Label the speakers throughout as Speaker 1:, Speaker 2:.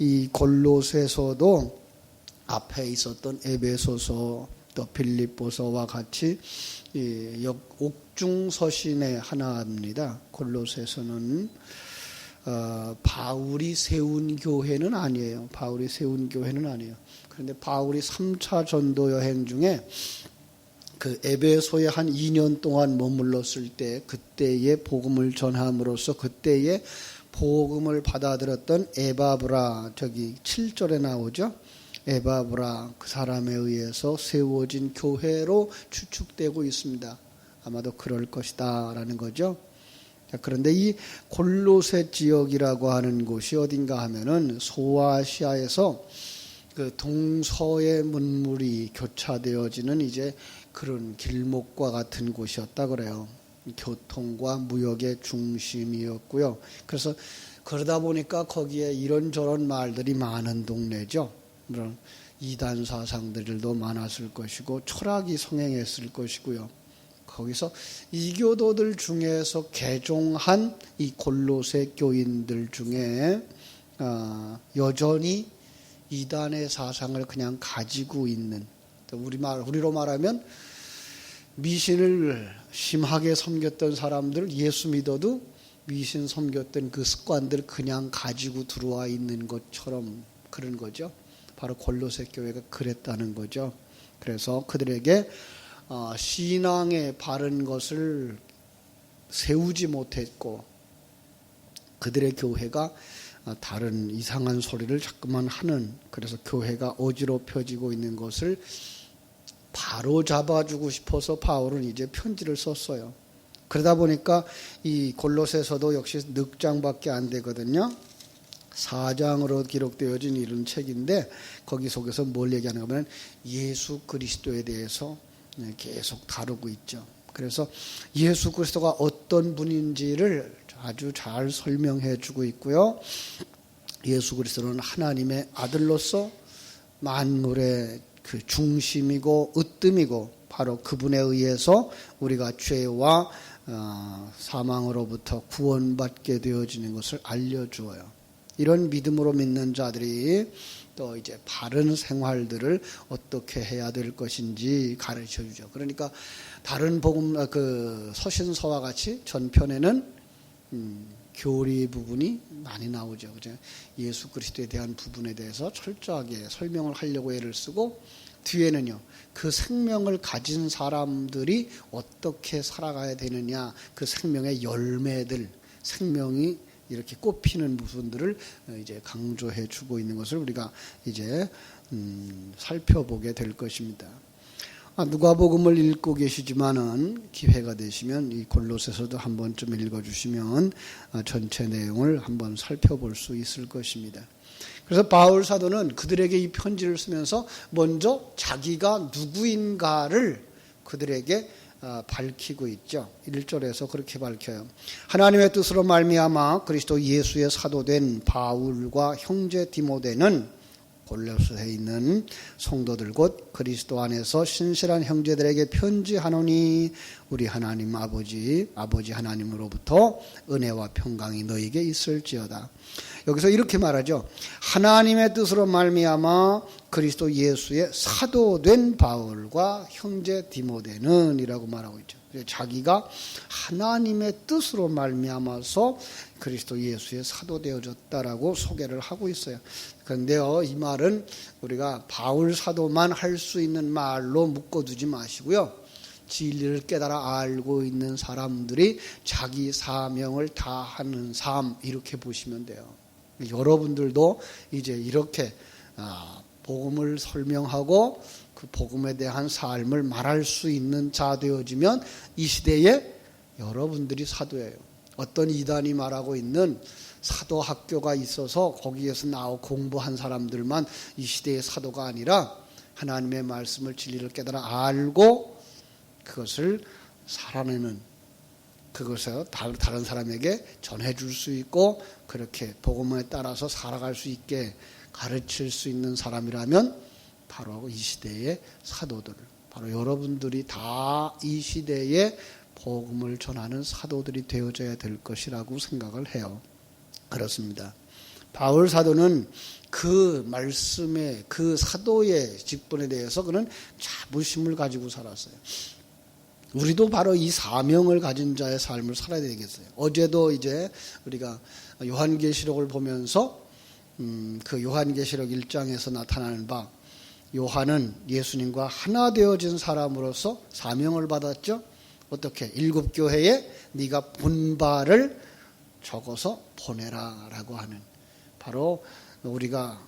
Speaker 1: 이 골로새서도 앞에 있었던 에베소서 또 빌립보서와 같이 옥중서신의 하나입니다. 골로새서는 바울이 세운 교회는 아니에요. 바울이 세운 교회는 아니에요. 그런데 바울이 3차 전도 여행 중에 그 에베소에 한 2년 동안 머물렀을 때 그때의 복음을 전함으로써 그때의 복음을 받아들였던 에바브라, 저기 7절에 나오죠. 에바브라, 그 사람에 의해서 세워진 교회로 추측되고 있습니다. 아마도 그럴 것이다 라는 거죠. 그런데 이 골로새 지역이라고 하는 곳이 어딘가 하면은 소아시아에서 그 동서의 문물이 교차되어지는 이제 그런 길목과 같은 곳이었다 그래요. 교통과 무역의 중심이었고요. 그래서 그러다 보니까 거기에 이런저런 말들이 많은 동네죠. 그런 이단 사상들도 많았을 것이고 철학이 성행했을 것이고요. 거기서 이교도들 중에서 개종한 이 골로새 교인들 중에 여전히 이단의 사상을 그냥 가지고 있는, 우리로 말하면 미신을 심하게 섬겼던 사람들, 예수 믿어도 미신 섬겼던 그 습관들 그냥 가지고 들어와 있는 것처럼 그런 거죠. 바로 골로새 교회가 그랬다는 거죠. 그래서 그들에게 신앙의 바른 것을 세우지 못했고 그들의 교회가 다른 이상한 소리를 자꾸만 하는, 그래서 교회가 어지럽혀지고 있는 것을 바로 잡아주고 싶어서 바울은 이제 편지를 썼어요. 그러다 보니까 이 골로새서도 역시 늑장밖에 안 되거든요. 4장으로 기록되어진 이런 책인데 거기 속에서 뭘 얘기하는가 하면 예수 그리스도에 대해서 계속 다루고 있죠. 그래서 예수 그리스도가 어떤 분인지를 아주 잘 설명해 주고 있고요. 예수 그리스도는 하나님의 아들로서 만물의 그 중심이고 으뜸이고 바로 그분에 의해서 우리가 죄와 사망으로부터 구원받게 되어지는 것을 알려주어요. 이런 믿음으로 믿는 자들이 또 이제 바른 생활들을 어떻게 해야 될 것인지 가르쳐 주죠. 그러니까 다른 복음 그 서신서와 같이 전편에는 교리 부분이 많이 나오죠. 그죠? 예수 그리스도에 대한 부분에 대해서 철저하게 설명을 하려고 애를 쓰고 뒤에는요. 그 생명을 가진 사람들이 어떻게 살아가야 되느냐, 그 생명의 열매들, 생명이 이렇게 꽃피는 부분들을 이제 강조해 주고 있는 것을 우리가 이제 살펴보게 될 것입니다. 누가복음을 읽고 계시지만은 기회가 되시면 이 골로새서도 한 번쯤 읽어주시면 전체 내용을 한번 살펴볼 수 있을 것입니다. 그래서 바울 사도는 그들에게 이 편지를 쓰면서 먼저 자기가 누구인가를 그들에게 밝히고 있죠. 1절에서 그렇게 밝혀요. 하나님의 뜻으로 말미암아 그리스도 예수의 사도된 바울과 형제 디모데는 골로새에 있는 성도들 곧 그리스도 안에서 신실한 형제들에게 편지하노니 우리 하나님 아버지 하나님으로부터 은혜와 평강이 너에게 있을지어다. 여기서 이렇게 말하죠. 하나님의 뜻으로 말미암아 그리스도 예수의 사도된 바울과 형제 디모데는 이라고 말하고 있죠. 자기가 하나님의 뜻으로 말미암아서 그리스도 예수의 사도되어졌다라고 소개를 하고 있어요. 그런데요, 이 말은 우리가 바울 사도만 할 수 있는 말로 묶어두지 마시고요. 진리를 깨달아 알고 있는 사람들이 자기 사명을 다하는 삶, 이렇게 보시면 돼요. 여러분들도 이제 이렇게 복음을 설명하고 그 복음에 대한 삶을 말할 수 있는 자 되어지면 이 시대에 여러분들이 사도예요. 어떤 이단이 말하고 있는 사도 학교가 있어서 거기에서 나와 공부한 사람들만 이 시대의 사도가 아니라 하나님의 말씀을 진리를 깨달아 알고 그것을 살아내는, 그것을 다른 사람에게 전해줄 수 있고 그렇게 복음에 따라서 살아갈 수 있게 가르칠 수 있는 사람이라면 바로 이 시대의 사도들, 바로 여러분들이 다 이 시대에 복음을 전하는 사도들이 되어져야 될 것이라고 생각을 해요. 그렇습니다. 바울 사도는 그 말씀의 그 사도의 직분에 대해서 그는 자부심을 가지고 살았어요. 우리도 바로 이 사명을 가진 자의 삶을 살아야 되겠어요. 어제도 이제 우리가 요한계시록을 보면서 그 요한계시록 1장에서 나타나는 바 요한은 예수님과 하나 되어진 사람으로서 사명을 받았죠. 어떻게? 7교회에 네가 본 바를 적어서 보내라 라고 하는, 바로 우리가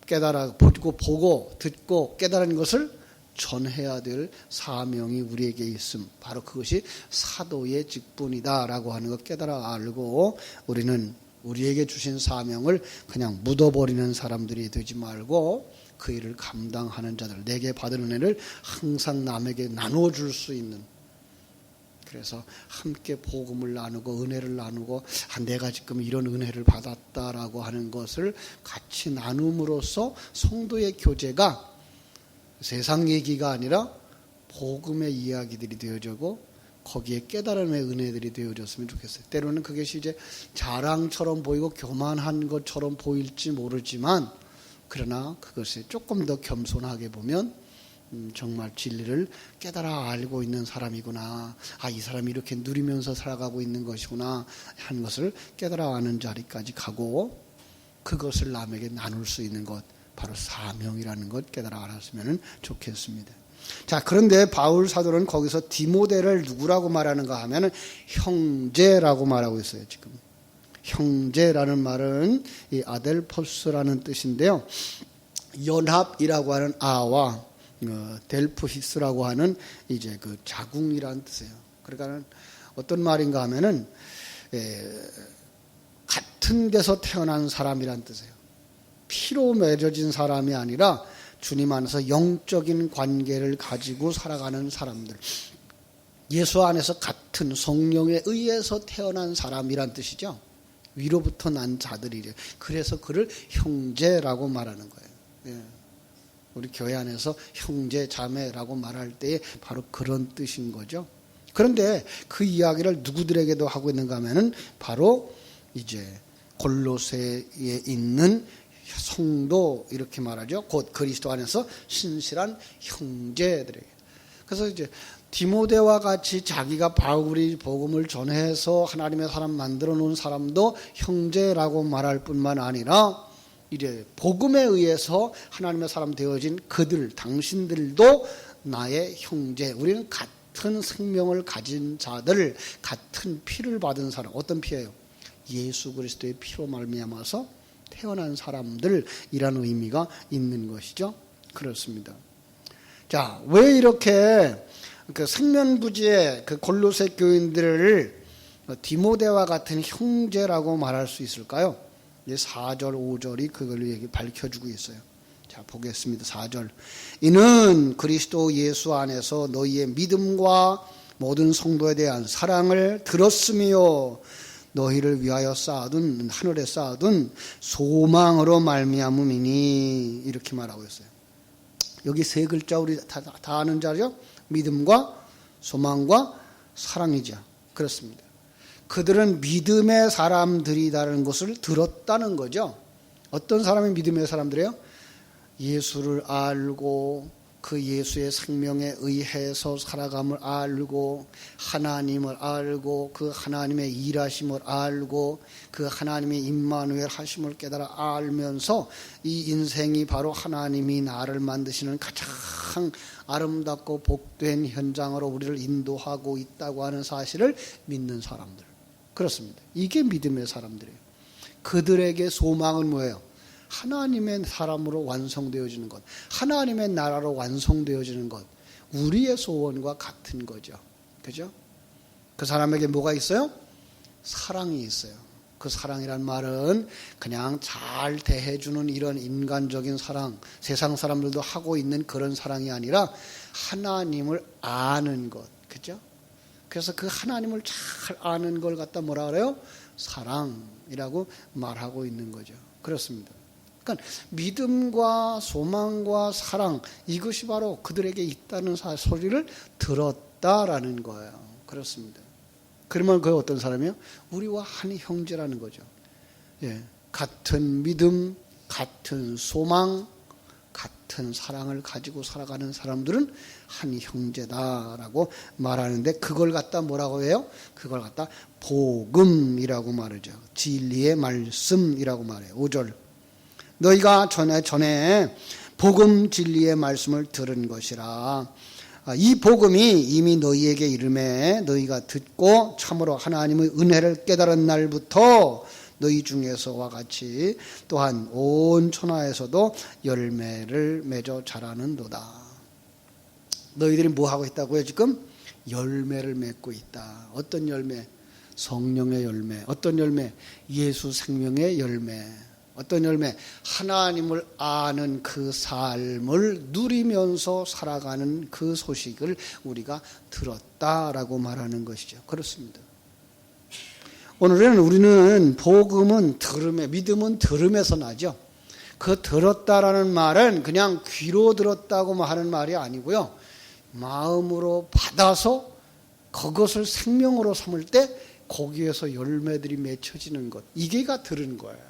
Speaker 1: 깨달아 보고 듣고 깨달은 것을 전해야 될 사명이 우리에게 있음, 바로 그것이 사도의 직분이다 라고 하는 것 깨달아 알고, 우리는 우리에게 주신 사명을 그냥 묻어버리는 사람들이 되지 말고 그 일을 감당하는 자들, 내게 받은 은혜를 항상 남에게 나눠줄 수 있는, 그래서 함께 복음을 나누고 은혜를 나누고 내가 지금 이런 은혜를 받았다라고 하는 것을 같이 나눔으로써 성도의 교제가 세상 얘기가 아니라 복음의 이야기들이 되어지고 거기에 깨달음의 은혜들이 되어졌으면 좋겠어요. 때로는 그것이 이제 자랑처럼 보이고 교만한 것처럼 보일지 모르지만, 그러나 그것을 조금 더 겸손하게 보면 정말 진리를 깨달아 알고 있는 사람이구나, 이 사람이 이렇게 누리면서 살아가고 있는 것이구나 하는 것을 깨달아 아는 자리까지 가고, 그것을 남에게 나눌 수 있는 것, 바로 사명이라는 것 깨달아 알았으면 좋겠습니다. 자, 그런데 바울 사도는 거기서 디모데를 누구라고 말하는가 하면은 형제라고 말하고 있어요. 지금 형제라는 말은 이 아델포스라는 뜻인데요, 연합이라고 하는 아와 델프히스라고 하는 이제 그 자궁이라는 뜻이에요. 그러니까 어떤 말인가 하면은 같은 데서 태어난 사람이란 뜻이에요. 피로 맺어진 사람이 아니라 주님 안에서 영적인 관계를 가지고 살아가는 사람들, 예수 안에서 같은 성령에 의해서 태어난 사람이란 뜻이죠. 위로부터 난 자들이래. 그래서 그를 형제라고 말하는 거예요. 예. 우리 교회 안에서 형제 자매라고 말할 때에 바로 그런 뜻인 거죠. 그런데 그 이야기를 누구들에게도 하고 있는가 하면은 바로 이제 골로새에 있는 성도, 이렇게 말하죠. 곧 그리스도 안에서 신실한 형제들에게. 그래서 이제 디모데와 같이 자기가 바울이 복음을 전해서 하나님의 사람 만들어 놓은 사람도 형제라고 말할 뿐만 아니라, 이제 복음에 의해서 하나님의 사람 되어진 그들, 당신들도 나의 형제, 우리는 같은 생명을 가진 자들, 같은 피를 받은 사람. 어떤 피예요? 예수 그리스도의 피로 말미암아서 태어난 사람들이라는 의미가 있는 것이죠. 그렇습니다. 자, 왜 이렇게 그 생면부지의 그 골로새 교인들을 디모데와 같은 형제라고 말할 수 있을까요? 4절, 5절이 그걸 밝혀주고 있어요. 자, 보겠습니다. 4절. 이는 그리스도 예수 안에서 너희의 믿음과 모든 성도에 대한 사랑을 들었으며 너희를 위하여 쌓아둔, 하늘에 쌓아둔 소망으로 말미암음이니, 이렇게 말하고 있어요. 여기 세 글자 우리 다 아는 자죠? 믿음과 소망과 사랑이죠. 그렇습니다. 그들은 믿음의 사람들이라는 것을 들었다는 거죠. 어떤 사람이 믿음의 사람들이에요? 예수를 알고 그 예수의 생명에 의해서 살아감을 알고, 하나님을 알고, 그 하나님의 일하심을 알고, 그 하나님의 임마누엘 하심을 깨달아 알면서 이 인생이 바로 하나님이 나를 만드시는 가장 아름답고 복된 현장으로 우리를 인도하고 있다고 하는 사실을 믿는 사람들. 그렇습니다. 이게 믿음의 사람들이에요. 그들에게 소망은 뭐예요? 하나님의 사람으로 완성되어지는 것, 하나님의 나라로 완성되어지는 것, 우리의 소원과 같은 거죠. 그죠? 그 사람에게 뭐가 있어요? 사랑이 있어요. 그 사랑이란 말은 그냥 잘 대해주는 이런 인간적인 사랑, 세상 사람들도 하고 있는 그런 사랑이 아니라 하나님을 아는 것. 그죠? 그래서 그 하나님을 잘 아는 걸 갖다 뭐라 그래요? 사랑이라고 말하고 있는 거죠. 그렇습니다. 그러니까 믿음과 소망과 사랑, 이것이 바로 그들에게 있다는 소리를 들었다라는 거예요. 그렇습니다. 그러면 그게 어떤 사람이에요? 우리와 한 형제라는 거죠. 예, 같은 믿음, 같은 소망, 같은 사랑을 가지고 살아가는 사람들은 한 형제다라고 말하는데, 그걸 갖다 뭐라고 해요? 그걸 갖다 복음이라고 말하죠. 진리의 말씀이라고 말해요. 5절. 너희가 전에 복음 진리의 말씀을 들은 것이라. 이 복음이 이미 너희에게 이르매 너희가 듣고 참으로 하나님의 은혜를 깨달은 날부터 너희 중에서와 같이 또한 온 천하에서도 열매를 맺어 자라는도다. 너희들이 뭐 하고 있다고요? 지금 열매를 맺고 있다. 어떤 열매? 성령의 열매. 어떤 열매? 예수 생명의 열매. 어떤 열매? 하나님을 아는 그 삶을 누리면서 살아가는 그 소식을 우리가 들었다라고 말하는 것이죠. 그렇습니다. 오늘은 우리는 복음은 믿음은 들음에서 나죠. 그 들었다라는 말은 그냥 귀로 들었다고 하는 말이 아니고요. 마음으로 받아서 그것을 생명으로 삼을 때 거기에서 열매들이 맺혀지는 것. 이게가 들은 거예요.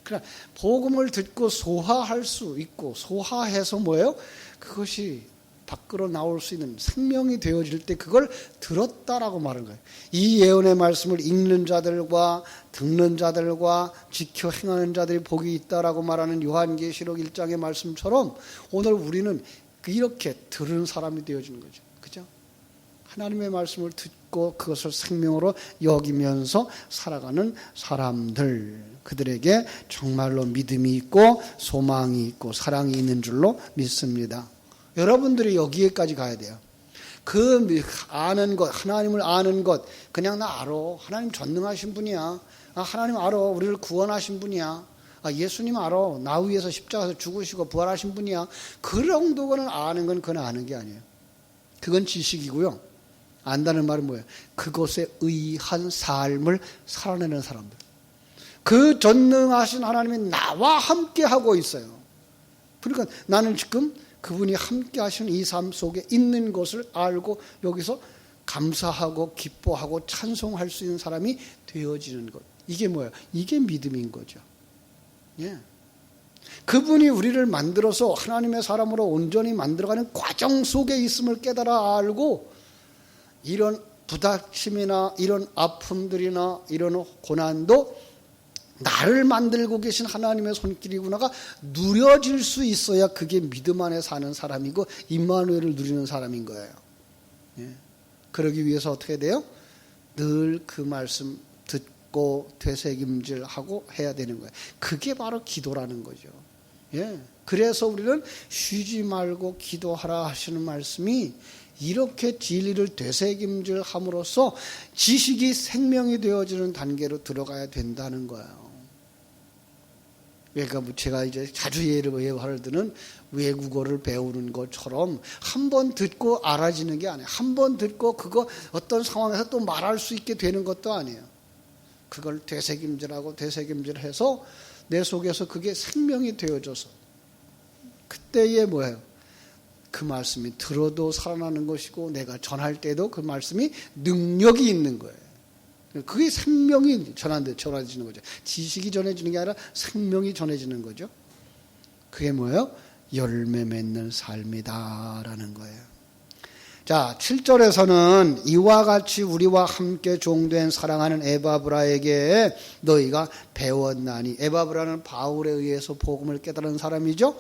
Speaker 1: 그러나 복음을 듣고 소화할 수 있고 소화해서 뭐예요? 그것이 밖으로 나올 수 있는 생명이 되어질 때 그걸 들었다라고 말하는 거예요. 이 예언의 말씀을 읽는 자들과 듣는 자들과 지켜 행하는 자들이 복이 있다라고 말하는 요한계시록 1장의 말씀처럼 오늘 우리는 이렇게 들은 사람이 되어지는 거죠. 그죠? 하나님의 말씀을 듣고 그것을 생명으로 여기면서 살아가는 사람들, 그들에게 정말로 믿음이 있고 소망이 있고 사랑이 있는 줄로 믿습니다. 여러분들이 여기에까지 가야 돼요. 그 아는 것, 하나님을 아는 것, 그냥 나 알아. 하나님 전능하신 분이야. 하나님 알아. 우리를 구원하신 분이야. 예수님 알아. 나 위해서 십자가에서 죽으시고 부활하신 분이야. 그 정도는 아는 건 그건 아는 게 아니에요. 그건 지식이고요. 안다는 말은 뭐예요? 그것에 의한 삶을 살아내는 사람들. 그 전능하신 하나님이 나와 함께 하고 있어요. 그러니까 나는 지금 그분이 함께 하시는 이 삶 속에 있는 것을 알고 여기서 감사하고 기뻐하고 찬송할 수 있는 사람이 되어지는 것. 이게 뭐예요? 이게 믿음인 거죠. 예. 그분이 우리를 만들어서 하나님의 사람으로 온전히 만들어가는 과정 속에 있음을 깨달아 알고 이런 부닥침이나 이런 아픔들이나 이런 고난도 나를 만들고 계신 하나님의 손길이구나가 누려질 수 있어야 그게 믿음 안에 사는 사람이고 임마누엘을 누리는 사람인 거예요. 예. 그러기 위해서 어떻게 돼요? 늘 그 말씀 듣고 되새김질하고 해야 되는 거예요. 그게 바로 기도라는 거죠. 예. 그래서 우리는 쉬지 말고 기도하라 하시는 말씀이 이렇게 진리를 되새김질함으로써 지식이 생명이 되어지는 단계로 들어가야 된다는 거예요. 그러니까 제가 이제 자주 예화를 드는 외국어를 배우는 것처럼 한 번 듣고 알아지는 게 아니에요. 한 번 듣고 그거 어떤 상황에서 또 말할 수 있게 되는 것도 아니에요. 그걸 되새김질하고 되새김질해서 내 속에서 그게 생명이 되어져서 그때에 뭐예요? 그 말씀이 들어도 살아나는 것이고 내가 전할 때도 그 말씀이 능력이 있는 거예요. 그게 생명이 전해지는 거죠. 지식이 전해지는 게 아니라 생명이 전해지는 거죠. 그게 뭐예요? 열매 맺는 삶이다라는 거예요. 자, 7절에서는 이와 같이 우리와 함께 종된 사랑하는 에바브라에게 너희가 배웠나니, 에바브라는 바울에 의해서 복음을 깨달은 사람이죠.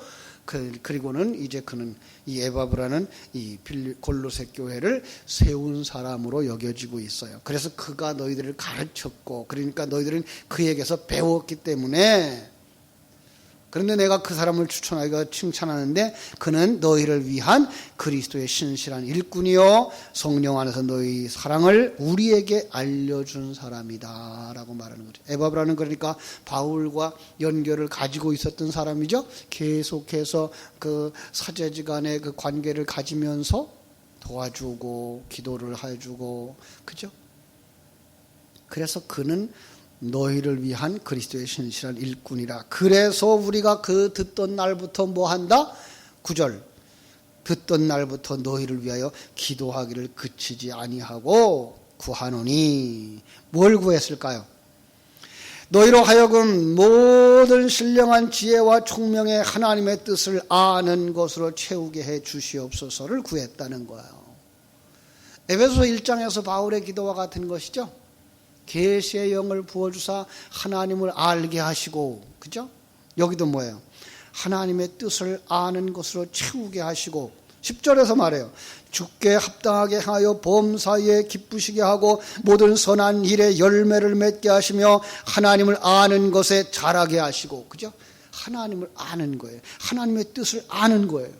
Speaker 1: 그리고는 이제 그는 이 에바브라는 이 골로새 교회를 세운 사람으로 여겨지고 있어요. 그래서 그가 너희들을 가르쳤고, 그러니까 너희들은 그에게서 배웠기 때문에. 그런데 내가 그 사람을 추천하기가 칭찬하는데 그는 너희를 위한 그리스도의 신실한 일꾼이요 성령 안에서 너희 사랑을 우리에게 알려준 사람이다 라고 말하는 거죠. 에바브라는 그러니까 바울과 연결을 가지고 있었던 사람이죠. 계속해서 그 사제지간의 그 관계를 가지면서 도와주고 기도를 해주고, 그죠? 그래서 그는 너희를 위한 그리스도의 신실한 일꾼이라. 그래서 우리가 그 듣던 날부터 뭐 한다? 9절. 듣던 날부터 너희를 위하여 기도하기를 그치지 아니하고 구하노니. 뭘 구했을까요? 너희로 하여금 모든 신령한 지혜와 총명의 하나님의 뜻을 아는 것으로 채우게 해 주시옵소서를 구했다는 거예요. 에베소 1장에서 바울의 기도와 같은 것이죠. 계시의 영을 부어주사 하나님을 알게 하시고, 그죠? 여기도 뭐예요? 하나님의 뜻을 아는 것으로 채우게 하시고, 10절에서 말해요. 주께 합당하게 행하여 범사에 기쁘시게 하고 모든 선한 일에 열매를 맺게 하시며 하나님을 아는 것에 자라게 하시고, 그죠? 하나님을 아는 거예요. 하나님의 뜻을 아는 거예요.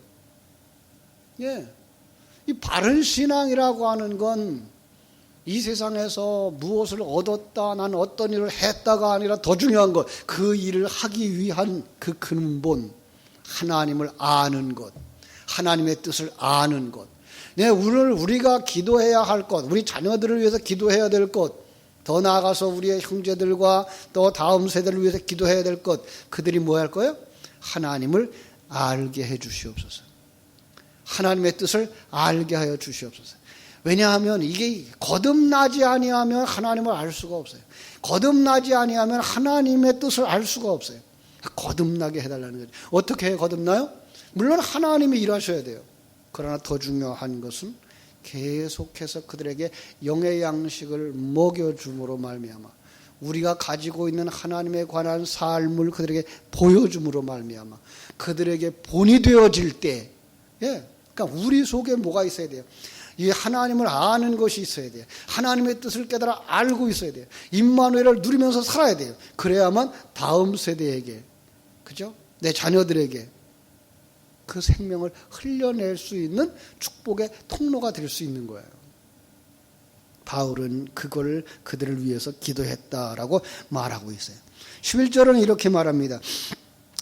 Speaker 1: 예. 이 바른 신앙이라고 하는 건 이 세상에서 무엇을 얻었다, 난 어떤 일을 했다가 아니라 더 중요한 것, 그 일을 하기 위한 그 근본, 하나님을 아는 것, 하나님의 뜻을 아는 것. 네, 오늘 우리가 기도해야 할 것, 우리 자녀들을 위해서 기도해야 될 것, 더 나아가서 우리의 형제들과 또 다음 세대를 위해서 기도해야 될 것, 그들이 뭐 할 거예요? 하나님을 알게 해 주시옵소서. 하나님의 뜻을 알게 하여 주시옵소서. 왜냐하면 이게 거듭나지 아니하면 하나님을 알 수가 없어요. 거듭나지 아니하면 하나님의 뜻을 알 수가 없어요. 거듭나게 해달라는 거죠. 어떻게 거듭나요? 물론 하나님이 일하셔야 돼요. 그러나 더 중요한 것은 계속해서 그들에게 영의 양식을 먹여줌으로 말미암아 우리가 가지고 있는 하나님에 관한 삶을 그들에게 보여줌으로 말미암아 그들에게 본이 되어질 때, 그러니까 우리 속에 뭐가 있어야 돼요? 이 하나님을 아는 것이 있어야 돼요. 하나님의 뜻을 깨달아 알고 있어야 돼요. 임마누엘을 누리면서 살아야 돼요. 그래야만 다음 세대에게, 그죠? 내 자녀들에게 그 생명을 흘려낼 수 있는 축복의 통로가 될 수 있는 거예요. 바울은 그걸 그들을 위해서 기도했다라고 말하고 있어요. 11절은 이렇게 말합니다.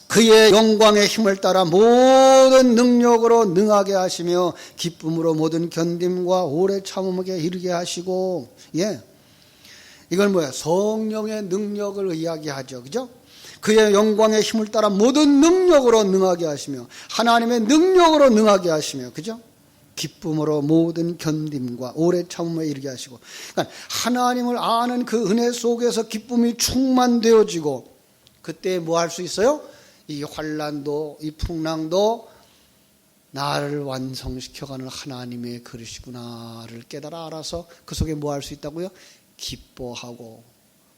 Speaker 1: 그의 영광의 힘을 따라 모든 능력으로 능하게 하시며 기쁨으로 모든 견딤과 오래 참음에 이르게 하시고, 이걸 뭐야? 성령의 능력을 이야기하죠. 그죠? 그의 영광의 힘을 따라 모든 능력으로 능하게 하시며 하나님의 능력으로 능하게 하시며, 그죠? 기쁨으로 모든 견딤과 오래 참음에 이르게 하시고, 그러니까 하나님을 아는 그 은혜 속에서 기쁨이 충만되어지고, 그때 뭐 할 수 있어요? 이 환난도 이 풍랑도 나를 완성시켜가는 하나님의 그릇이구나를 깨달아 알아서 그 속에 뭐 할 수 있다고요? 기뻐하고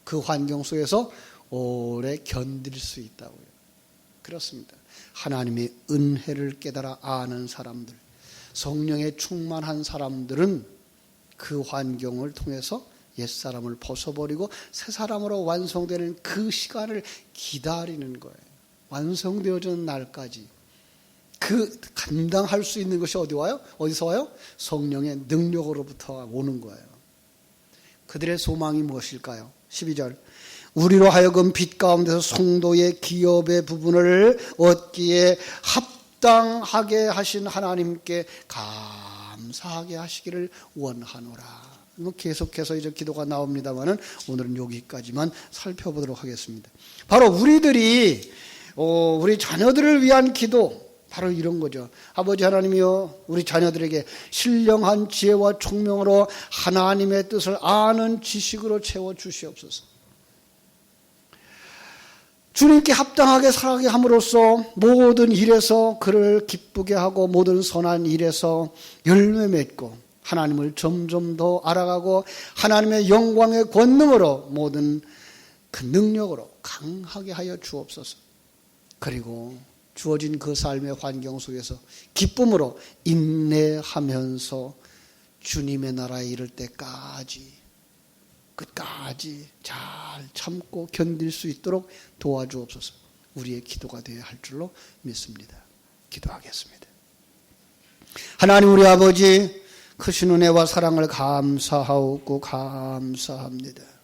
Speaker 1: 그 환경 속에서 오래 견딜 수 있다고요. 그렇습니다. 하나님의 은혜를 깨달아 아는 사람들, 성령에 충만한 사람들은 그 환경을 통해서 옛사람을 벗어버리고 새 사람으로 완성되는 그 시간을 기다리는 거예요. 완성되어지는 날까지 그 감당할 수 있는 것이 어디 와요? 어디서 와요? 성령의 능력으로부터 오는 거예요. 그들의 소망이 무엇일까요? 12절 우리로 하여금 빛 가운데서 성도의 기업의 부분을 얻기에 합당하게 하신 하나님께 감사하게 하시기를 원하노라. 계속해서 이제 기도가 나옵니다만은 오늘은 여기까지만 살펴보도록 하겠습니다. 바로 우리 자녀들을 위한 기도, 바로 이런 거죠. 아버지 하나님이여, 우리 자녀들에게 신령한 지혜와 총명으로 하나님의 뜻을 아는 지식으로 채워 주시옵소서. 주님께 합당하게 살아가게 함으로써 모든 일에서 그를 기쁘게 하고 모든 선한 일에서 열매 맺고 하나님을 점점 더 알아가고 하나님의 영광의 권능으로 모든 그 능력으로 강하게 하여 주옵소서. 그리고 주어진 그 삶의 환경 속에서 기쁨으로 인내하면서 주님의 나라에 이를 때까지 끝까지 잘 참고 견딜 수 있도록 도와주옵소서. 우리의 기도가 되어야 할 줄로 믿습니다. 기도하겠습니다. 하나님 우리 아버지, 크신 은혜와 사랑을 감사하옵고 감사합니다.